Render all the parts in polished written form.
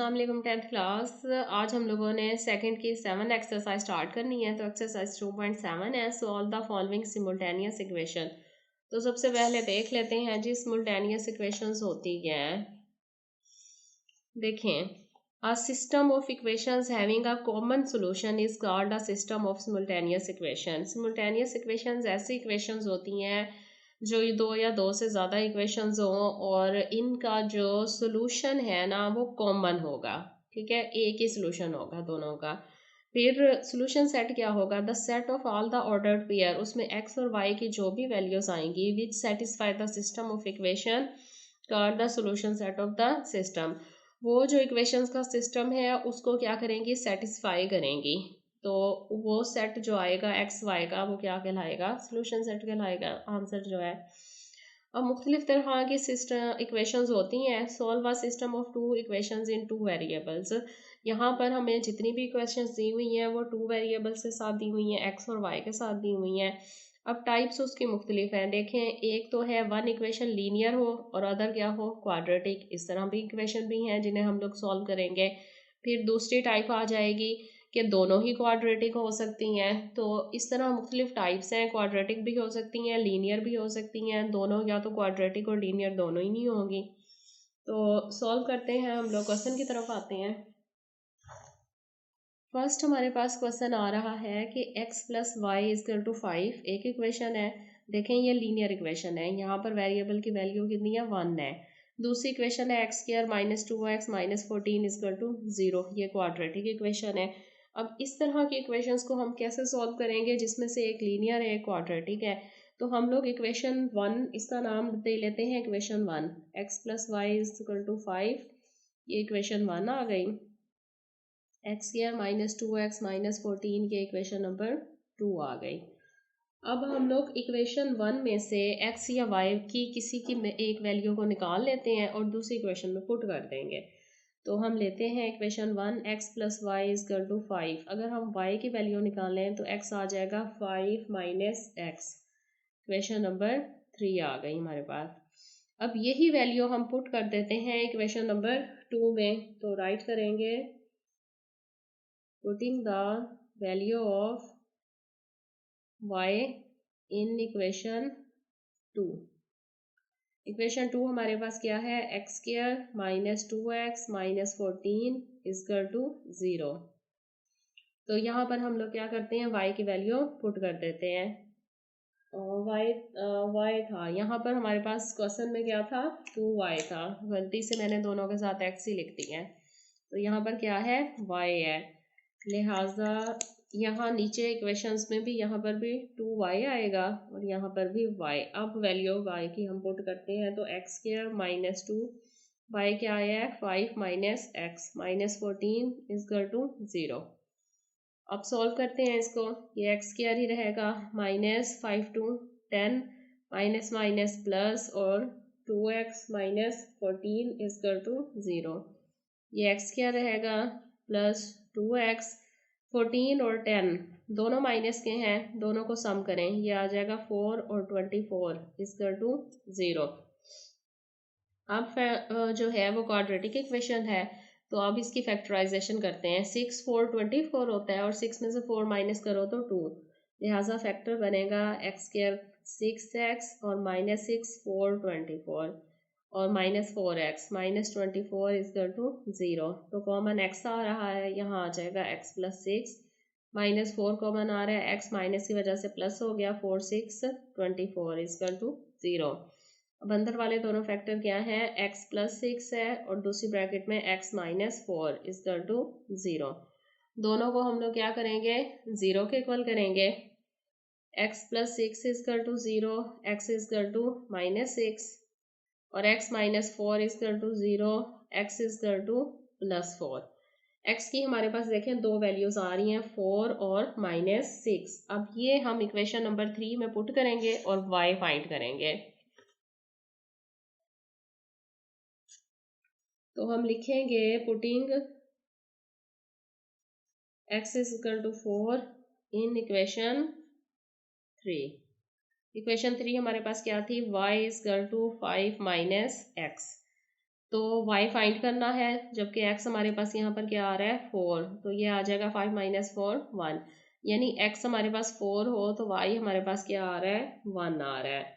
अस्सलाम वालेकुम 10th class. आज हम लोगों ने सेकंड की 7 एक्सरसाइज स्टार्ट करनी है। तो एक्सरसाइज 2.7 है, solve the following simultaneous equation. तो सबसे पहले देख लेते हैं जी सिमुल्टेनियस इक्वेशंस होती क्या है। देखें, a system of equations having a common solution is called a system of simultaneous equation. Simultaneous equations ऐसी इक्वेशंस होती हैं जो ये दो या दो से ज़्यादा इक्वेशंस हो और इनका जो सोल्यूशन है ना वो कॉमन होगा। ठीक है, एक ही सोल्यूशन होगा दोनों का। फिर सोल्यूशन सेट क्या होगा, the set of all the ordered pair, उसमें एक्स और वाई की जो भी वैल्यूज आएंगी विच satisfy the system of equation called the solution set of the system. वो जो इक्वेशंस का सिस्टम है उसको क्या करेंगी, सेटिस्फाई करेंगी। तो वो सेट जो आएगा एक्स वाई का वो क्या कहलाएगा, सोल्यूशन सेट कहलाएगा। आंसर जो है, अब मुख्तलिफ तरह की सिस्टम इक्वेशंस होती हैं। Solve a system of two equations in two variables. यहाँ पर हमें जितनी भी इक्वेशंस दी हुई हैं वो टू वेरिएबल्स के साथ दी हुई हैं, एक्स और वाई के साथ दी हुई हैं। अब टाइप्स उसकी मुख्तलिफ हैं। देखें, एक तो है वन इक्वेशन लीनियर हो और अदर क्या हो, क्वाड्रेटिक। इस तरह भी इक्वेशन भी हैं जिन्हें हम लोग सॉल्व करेंगे। फिर दूसरी टाइप आ जाएगी कि दोनों ही क्वाड्रेटिक हो सकती हैं। तो इस तरह मुख्तलिफ टाइप्स हैं, क्वाड्रेटिक भी हो सकती हैं, लीनियर भी हो सकती हैं। दोनों या तो क्वाड्रेटिक और लीनियर दोनों ही नहीं होंगी। तो सॉल्व करते हैं, हम लोग क्वेश्चन की तरफ आते हैं। फर्स्ट हमारे पास क्वेश्चन आ रहा है कि x plus y is equal to 5 एक इक्वेशन है। देखें, ये लीनियर इक्वेशन है, यहाँ पर वेरिएबल की वैल्यू कितनी है, 1 है। दूसरी इक्वेशन है x square minus 2x minus 14 is equal to 0, ये क्वाड्रेटिक इक्वेशन है। अब इस तरह की इक्वेशंस को हम कैसे सॉल्व करेंगे जिसमें से एक लीनियर है, एक क्वाड्रेटिक है। तो हम लोग इक्वेशन 1 इसका नाम दे लेते हैं equation 1। X plus y is equal to 5, ये इक्वेशन 1 आ गई। X square minus 2x minus 14 ये इक्वेशन नंबर 2 आ गई। अब हम लोग इक्वेशन 1 में से x या y की किसी की एक वैल्यू को निकाल लेते हैं और दूसरी इक्वेशन में पुट कर देंगे। तो हम लेते हैं equation 1, x plus y is equal to 5। अगर हम y की वैल्यू निकालें तो x आ जाएगा 5 माइनस एक्स। इक्वेशन नंबर 3 आ गई हमारे पास। अब यही वैल्यू हम पुट कर देते हैं इक्वेशन नंबर 2 में। तो राइट करेंगे, putting the value of y in equation 2। Equation 2 हमारे पास क्या है, x square minus 2x minus 14 is equal to 0। तो यहाँ पर हम लोग क्या करते हैं, y की वैल्यू पुट कर देते हैं। y था यहाँ पर हमारे पास क्वेश्चन में क्या था, 2y था। गलती से मैंने दोनों के साथ x ही लिख दिया है। तो यहाँ पर क्या है, y है। लिहाजा यहाँ नीचे इक्वेशंस में भी यहाँ पर भी 2y आएगा और यहाँ पर भी y। अब वैल्यू y की हम पुट करते हैं तो एक्स स्क्वायर माइनस 2, y क्या आया है 5 minus x minus 14 is equal to 0। अब सॉल्व करते हैं इसको, ये एक्स स्क्वायर ही रहेगा, minus 5 to 10 minus minus plus और 2x माइनस 14 इजकल टू 0। ये एक्स स्क्वायर रहेगा प्लस 2x, 14 और 10 दोनों माइनस के हैं, दोनों को सम करें, ये आ जाएगा 4 और 24 इजकल टू 0। अब जो है वो क्वाड्रेटिक इक्वेशन है। तो अब इसकी फैक्टराइजेशन करते हैं। 6 4 24 होता है और 6 में से 4 माइनस करो तो 2, लिहाजा फैक्टर बनेगा एक्स स्क्वायर 6x और माइनस 6 4 24 और minus 4x minus 24 is equal to 0। तो कॉमन x आ रहा है, यहाँ आ जाएगा x प्लस 6, माइनस 4 कॉमन आ रहा है, x माइनस की वजह से प्लस हो गया, 4 6 24 इजकल टू 0। अब अंदर वाले दोनों फैक्टर क्या हैं, x प्लस 6 है और दूसरी ब्रैकेट में x माइनस 4 इजकल टू 0। दोनों को हम लोग क्या करेंगे, 0 के इक्वल करेंगे। x plus 6 is equal to 0, x is equal to minus 6 और x minus 4 is equal to 0, x is equal to plus 4। x की हमारे पास देखें दो वैल्यूज आ रही हैं, 4 और माइनस 6। अब ये हम इक्वेशन नंबर 3 में पुट करेंगे और y फाइंड करेंगे। तो हम लिखेंगे putting x is equal to 4 in equation 3। Equation 3 हमारे पास क्या थी, y is equal to 5 minus x. तो y फाइंड करना है, जबकि x हमारे पास यहाँ पर क्या आ रहा है 4, तो ये आ जाएगा 5 माइनस 4 1, यानी x हमारे पास 4 हो तो y हमारे पास क्या आ रहा है 1 आ रहा है।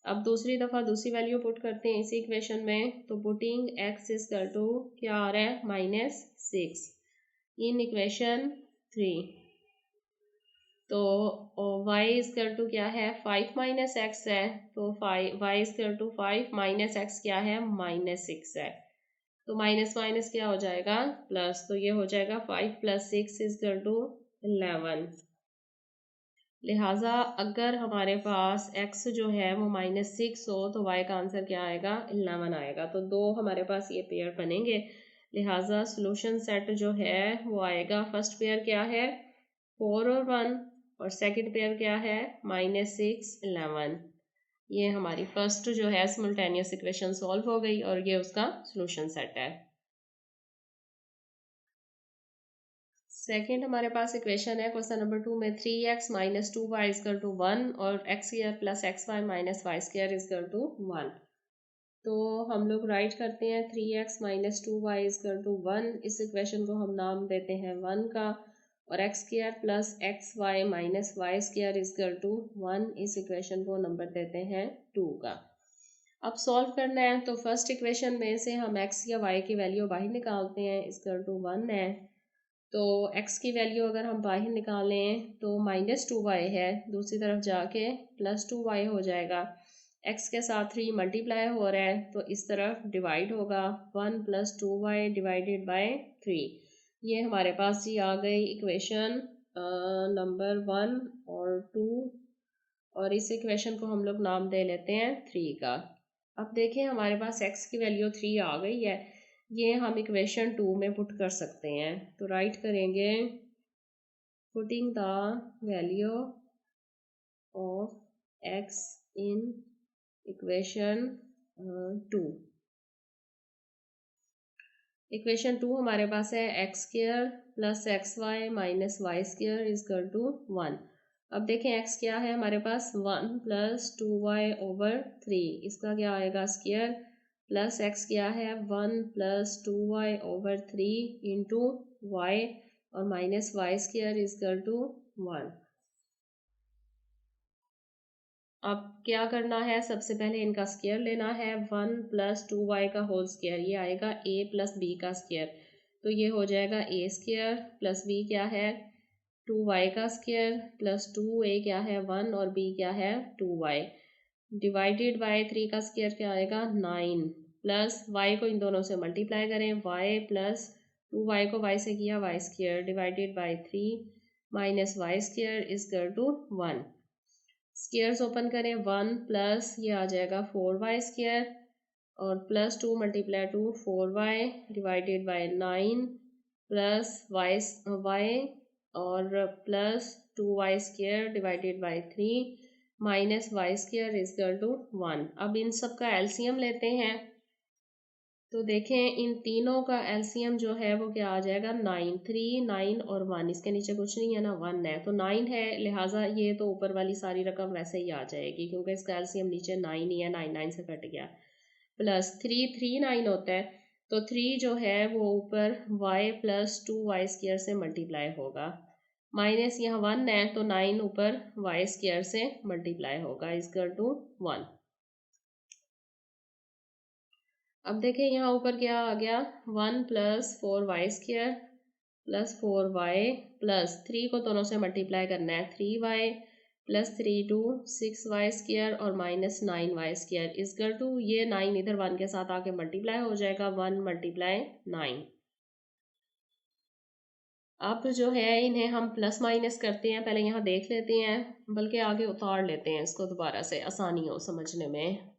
अब दूसरी दफ़ा दूसरी वैल्यू पुट करते हैं इसी इक्वेशन में, तो putting x is equal to क्या आ रहा है -6 इन इक्वेशन 3, तो y इज इक्वल टू क्या है 5 माइनस एक्स है, तो y is equal to 5 minus x क्या है -6 है, तो माइनस माइनस क्या हो जाएगा प्लस, तो ये हो जाएगा 5 प्लस 6 इज इक्वल टू 11। लिहाजा अगर हमारे पास x जो है वो -6 हो तो y का आंसर क्या आएगा 11 आएगा, तो दो हमारे पास ये पेयर बनेंगे। लिहाजा सॉल्यूशन सेट जो है वो आएगा, फर्स्ट पेयर क्या है 4 और 1, और सेकंड पेयर क्या है -6 11। ये हमारी फर्स्ट जो है सिमुल्टेनियस इक्वेशन सॉल्व हो गई और ये उसका सॉल्यूशन सेट है। सेकेंड हमारे पास इक्वेशन है क्वेश्चन नंबर 2 में 3x minus 2y is equal to 1 और x square plus xy minus y square is equal to 1। तो हम लोग राइट करते हैं 3x minus 2y is equal to 1, इस इक्वेशन को हम नाम देते हैं 1 का, और x square plus xy minus y square is equal to 1, इस इक्वेशन को नंबर देते हैं 2 का। अब सॉल्व करना है तो फर्स्ट इक्वेशन में से हम x या y की वैल्यू बाहर निकालते हैं, इजकल टू 1 है, तो x की वैल्यू अगर हम बाहर निकालें तो -2y है, दूसरी तरफ जाके +2y हो जाएगा, x के साथ 3 मल्टीप्लाई हो रहा है तो इस तरफ डिवाइड होगा, 1 + 2y डिवाइडेड बाय 3। ये हमारे पास जी आ गई इक्वेशन नंबर 1 और 2, और इस इक्वेशन को हम लोग नाम दे लेते हैं 3 का। अब देखें हमारे पास x की वैल्यू 3 आ गई है, ये हम इक्वेशन 2 में पुट कर सकते हैं, तो राइट करेंगे putting the value of x in equation 2। Equation 2 हमारे पास है x square plus xy minus y square is equal to 1। अब देखें x क्या है हमारे पास 1 + 2y ओवर 3, इसका क्या आएगा स्क्वायर, प्लस x क्या है 1 + 2y ओवर 3 इंटू y, और minus y square is equal to 1। अब क्या करना है, सबसे पहले इनका स्क्वायर लेना है, 1 + 2y का होल स्क्वायर, ये आएगा a + b का स्क्वायर, तो ये हो जाएगा a स्क्वायर प्लस b क्या है 2y का स्क्वायर प्लस 2a क्या है 1 और b क्या है 2y, डिवाइडेड बाय 3 का स्क्वायर क्या आएगा 9, प्लस y को इन दोनों से मल्टीप्लाई करें, y प्लस 2y को y से किया y square divided by 3 minus y square is equal to 1। Squares open करें, 1 प्लस ये आ जाएगा 4y स्क्वायर और plus 2 × 2 4y divided by 9 plus y और plus 2y square divided by 3 minus y square is equal to 1। अब इन सब का एलसीएम लेते हैं, तो देखें इन तीनों का एलसीएम जो है वो क्या आ जाएगा 9, 3 9 और 1, इसके नीचे कुछ नहीं है ना 1 है, तो 9 है, लिहाजा ये तो ऊपर वाली सारी रकम वैसे ही आ जाएगी क्योंकि इसका एलसीएम नीचे 9 ही है, 9 9 से कट गया, प्लस 3 3 9 होता है, तो 3 जो है वो ऊपर y + 2y स्क्वायर से मल्टीप्लाई होगा, माइनस यहाँ 1 है तो 9 ऊपर y स्क्वायर से मल्टीप्लाई होगा इजकल टू 1। अब देखें यहाँ ऊपर क्या आ गया 1 + 4y square plus 4y plus 3 को दोनों से मल्टीप्लाई करना है, 3y प्लस 3 2 6y स्क्वायर और minus 9y square is equal to, ये 9 इधर 1 के साथ आके मल्टीप्लाई हो जाएगा, 1 × 9। अब जो है इन्हें हम प्लस माइनस करते हैं, पहले यहाँ देख लेते हैं, बल्कि आगे उतार लेते हैं इसको दोबारा से आसानी हो समझने में।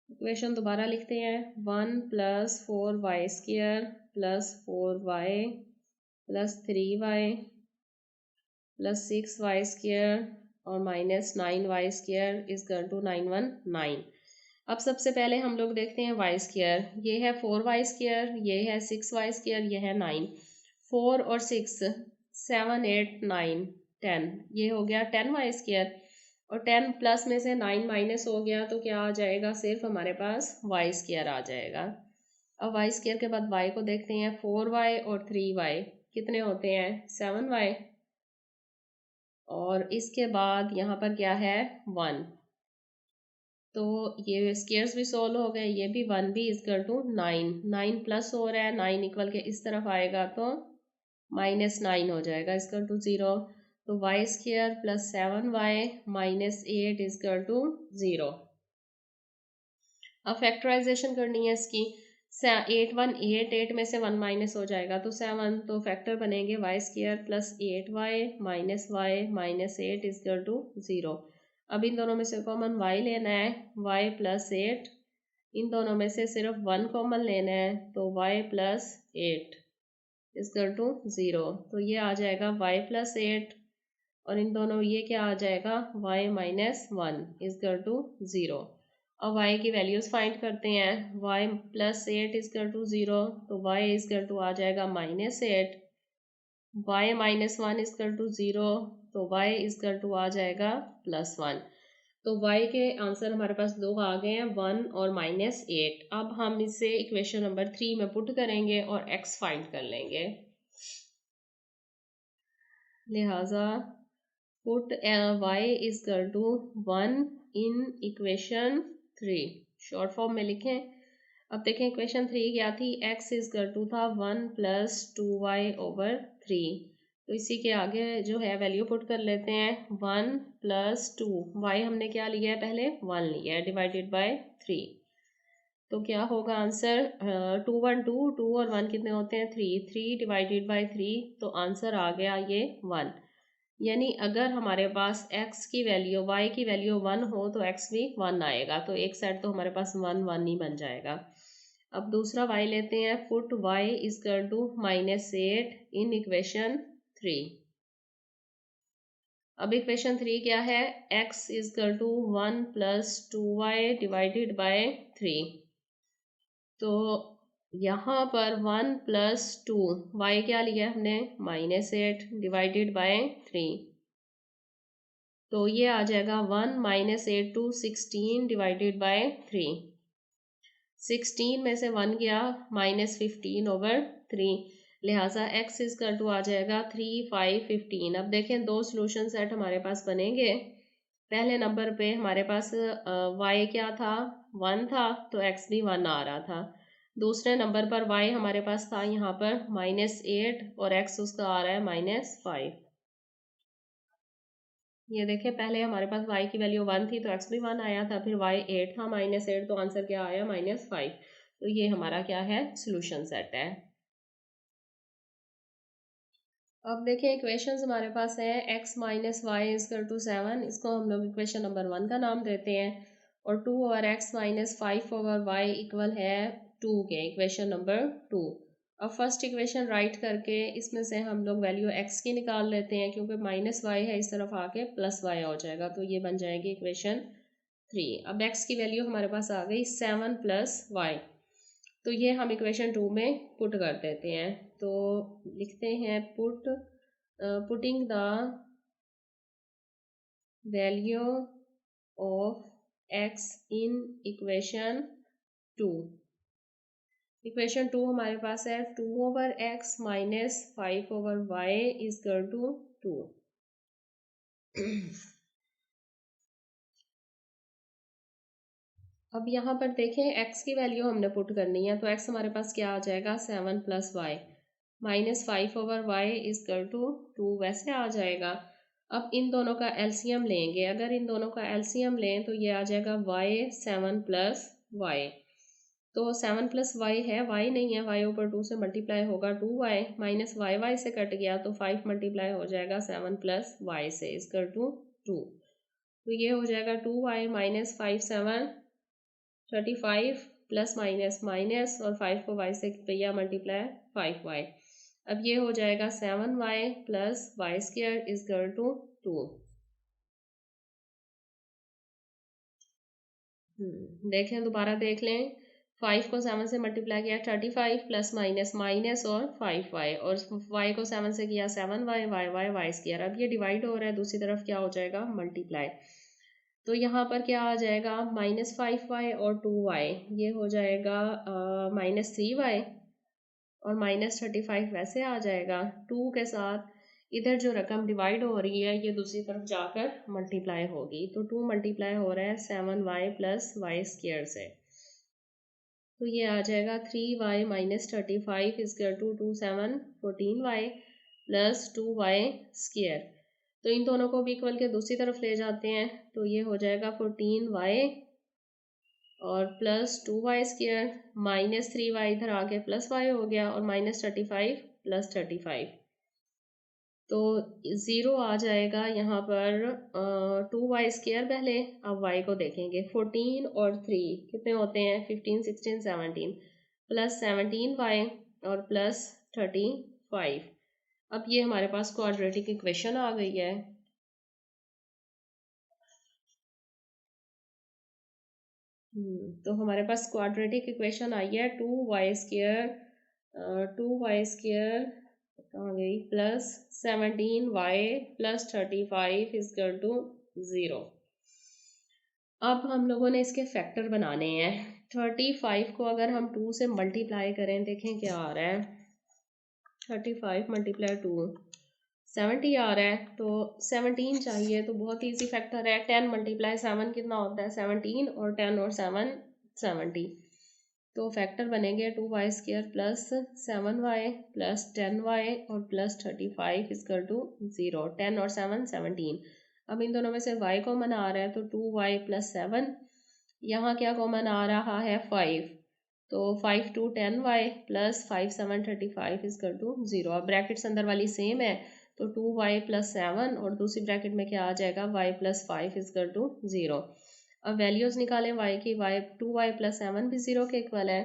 इक्वेशन दोबारा लिखते हैं, 1 + 4y square plus 4y plus 3y plus 6y square और minus 9y square is equal to 9 1 9। अब सबसे पहले हम लोग देखते हैं y स्क्वायर, ये है 4y स्क्वायर, ये है 6y स्क्वायर, ये है 9, 4 और 6 7 8 9 10, ये हो गया 10y स्क्वायर, और 10 प्लस में से 9 माइनस हो गया तो क्या आ जाएगा, सिर्फ हमारे पास वाई स्क्वायर आ जाएगा। अब वाई स्क्वायर के बाद वाई को देखते हैं, 4y और 3y कितने होते हैं, 7y। और इसके बाद यहाँ पर क्या है, 1। तो ये स्क्वायर्स भी सोल्व हो गए, ये भी 1 भी इक्वल टू 9। 9 प्लस हो रहा है, 9 इक्वल के इस तरफ आएगा तो -9 हो जाएगा इक्वल टू 0। तो y square plus 7y -8 equal to 0। अब फैक्टराइजेशन करनी है इसकी। 8 1 8, 8 में से 1 माइनस हो जाएगा तो 7, तो फैक्टर बनेंगे y square plus 8y minus y minus 8 equal to 0। अब इन दोनों में से कॉमन y लेना है, y प्लस 8। इन दोनों में से सिर्फ 1 कॉमन लेना है तो y प्लस 8 इक्वल टू 0। तो ये आ जाएगा y प्लस 8 और इन दोनों ये क्या आ जाएगा, y माइनस 1 इक्वल टू 0। अब y की वैल्यूज फाइंड करते हैं। y प्लस 8 इक्वल टू 0, तो y इक्वल टू आ जाएगा -8। y माइनस 1 इक्वल टू 0, तो y इक्वल टू आ जाएगा +1। तो y के आंसर हमारे पास दो आ गए हैं, 1 और -8। अब हम इसे इक्वेशन नंबर 3 में पुट करेंगे और x फाइंड कर लेंगे। लिहाजा put y equal to 1 in equation 3, short form में लिखें। अब देखें इक्वेशन 3 क्या थी, x इक्वल टू था 1 + 2y/3। तो इसी के आगे जो है वैल्यू पुट कर लेते हैं, 1 + 2, y हमने क्या लिया है, पहले 1 लिया है, डिवाइडेड बाय 3। तो क्या होगा आंसर, 2 1 2, 2 और 1 कितने होते हैं, 3, 3 डिवाइडेड बाय 3। तो आंसर आ गया ये 1। यानी अगर हमारे पास x की वैल्यू, y की वैल्यू 1 हो तो x भी 1 आएगा। तो एक साइड तो हमारे पास 1 1 ही बन जाएगा। अब दूसरा y लेते हैं, put y equal to -8 in equation 3। अब इक्वेशन 3 क्या है, x equal to 1 + 2y divided by 3। तो यहाँ पर 1 + 2, y क्या लिया हमने, -8 डिवाइडेड बाय 3। तो ये आ जाएगा 1 -8 टू 16 डिवाइडेड बाय 3। 16 में से 1 गया, -15/3। लिहाजा x इक्वल टू आ जाएगा 3 5 15। अब देखें दो सॉल्यूशन सेट हमारे पास बनेंगे। पहले नंबर पे हमारे पास y क्या था, 1 था, तो x भी 1 आ रहा था। दूसरे नंबर पर y हमारे पास था यहाँ पर -8 और x उसका आ रहा है -5। ये देखें पहले हमारे पास y की वैल्यू 1 थी तो x भी 1 आया था, फिर y 8 था, -8, तो आंसर क्या आया, -5। तो ये हमारा क्या है, सॉल्यूशन सेट है। अब देखें इक्वेशंस हमारे पास है, x minus y equal to 7, इसको हम लोग इक्वेशन नंबर 1 का नाम देते हैं। और 2 over x minus 5 over y equal है 2 के, इक्वेशन नंबर 2। अब फर्स्ट इक्वेशन राइट करके इसमें से हम लोग वैल्यू x की निकाल लेते हैं, क्योंकि -y है, इस तरफ आके +y हो जाएगा, तो ये बन जाएगी इक्वेशन 3। अब x की वैल्यू हमारे पास आ गई 7 + y, तो ये हम इक्वेशन 2 में पुट कर देते हैं। तो लिखते हैं putting the value of x in equation 2। Equation 2 हमारे पास है 2 over x minus 5 over y equal to 2। अब यहाँ पर देखें x की वैल्यू हमने पुट करनी है, तो x हमारे पास क्या आ जाएगा, 7 + y -5 over y equal to 2 वैसे आ जाएगा। अब इन दोनों का एलसीएम लेंगे, अगर इन दोनों का एलसीएम लें तो ये आ जाएगा y 7 + y। तो 7 + y है, y नहीं है, y ऊपर 2 से मल्टीप्लाई होगा, 2y माइनस y से कट गया तो 5 मल्टीप्लाई हो जाएगा 7 + y से इक्वल टू 2। तो ये हो जाएगा 2y - 5 7 35 प्लस माइनस माइनस और 5 को y से किया मल्टीप्लाई 5y। अब ये हो जाएगा 7y + y² इक्वल टू 2। देखें दोबारा देख लें, 5 को 7 से मल्टीप्लाई किया 35 प्लस माइनस माइनस और 5y, और y को 7 से किया 7y y y y²। अब ये डिवाइड हो रहा है, दूसरी तरफ क्या हो जाएगा, मल्टीप्लाई। तो यहाँ पर क्या आ जाएगा, -5y और 2y, ये हो जाएगा -3y और -35 वैसे आ जाएगा। 2 के साथ इधर जो रकम डिवाइड हो रही है ये दूसरी तरफ जाकर मल्टीप्लाई होगी, तो 2 मल्टीप्लाई हो रहा है 7y प्लस वाई स्क्वायर से, तो ये आ जाएगा 3y - 35 = 2 7 14y plus 2y square. तो इन दोनों को भी इक्वल के दूसरी तरफ ले जाते हैं, तो ये हो जाएगा 14y और प्लस 2y स्क्वायर, -3y इधर आके प्लस y हो गया और -35 प्लस 35, तो 0 आ जाएगा यहाँ पर। 2y स्क्वायर पहले, अब y को देखेंगे। 14 और 3 कितने होते हैं, 15 16 17 प्लस 17y और प्लस 35। अब ये हमारे पास क्वाड्रेटिक इक्वेशन आ गई है। तो हमारे पास क्वाड्रेटिक इक्वेशन आई है 2y स्क्वायर कहाँ गई, प्लस 17y प्लस 35 = 0। अब हम लोगों ने इसके फैक्टर बनाने हैं। 35 को अगर हम 2 से मल्टीप्लाई करें, देखें क्या आ रहा है, 35 × 2 70 आ रहा है, तो 17 चाहिए, तो बहुत इजी फैक्टर है। 10 × 7 कितना होता है, 17, और 10 और 7 70, तो फैक्टर बनेंगे 2y square plus 7y plus 10y और प्लस 35 = 0। 10 और 7 17, अब इन दोनों में से y कॉमन आ रहा है, तो 2y प्लस 7, यहाँ क्या कॉमन आ रहा है 5, तो 5 2 10y प्लस 5 7 35 = 0। अब ब्रैकेट्स अंदर वाली सेम है, तो 2y प्लस 7 और दूसरी ब्रैकेट में क्या आ जाएगा, y प्लस 5 = 0। अब वैल्यूज निकालें y की, 2y प्लस 7 भी 0 के इक्वल है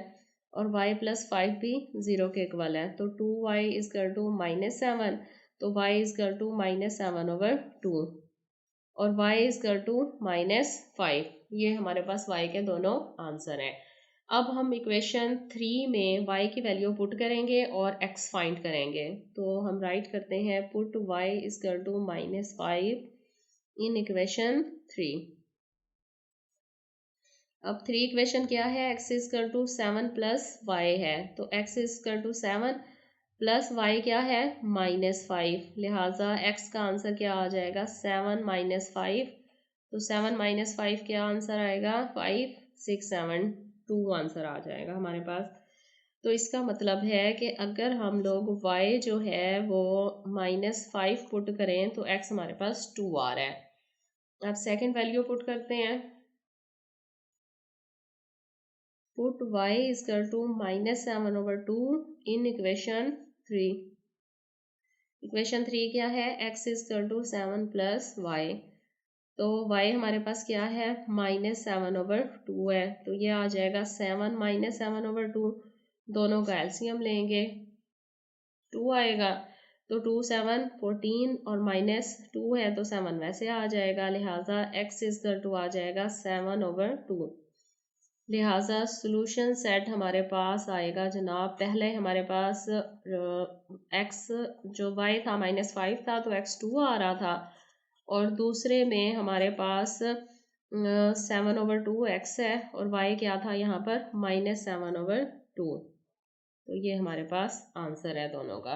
और y प्लस 5 भी 0 के इक्वल है, तो 2y = -7, तो y = -7/2 और y = -5। ये हमारे पास y के दोनों आंसर हैं। अब हम इक्वेशन 3 में y की वैल्यू पुट करेंगे और x फाइंड करेंगे, तो हम राइट करते हैं पुट y = -5 इन इक्वेशन 3। अब 3 इक्वेशन क्या है, x = 7 प्लस y है, तो x = 7 प्लस y क्या है, -5, लिहाजा x का आंसर क्या आ जाएगा, 7 - 5, तो 7 - 5 क्या आंसर आएगा, 5 6 7 2 आंसर आ जाएगा हमारे पास। तो इसका मतलब है कि अगर हम लोग y जो है वो -5 पुट करें तो x हमारे पास 2 आ रहा है। अब सेकंड वैल्यू पुट करते हैं, पुट y = -7/2 इन इक्वेशन 3। इक्वेशन 3 क्या है, x = 7 प्लस y, तो y हमारे पास क्या है, -7/2 है, तो ये आ जाएगा 7 - 7/2, दोनों का एलसीएम लेंगे 2 आएगा, तो 2 7 14 और -2 है, तो 7 वैसे आ जाएगा, लिहाजा x = आ जाएगा 7/2। लिहाजा सॉल्यूशन सेट हमारे पास आएगा जनाब, पहले हमारे पास x जो y था -5 था, तो x 2 आ रहा था, और दूसरे में हमारे पास 7/2 x है और y क्या था यहाँ पर, -7/2, तो ये हमारे पास आंसर है दोनों का।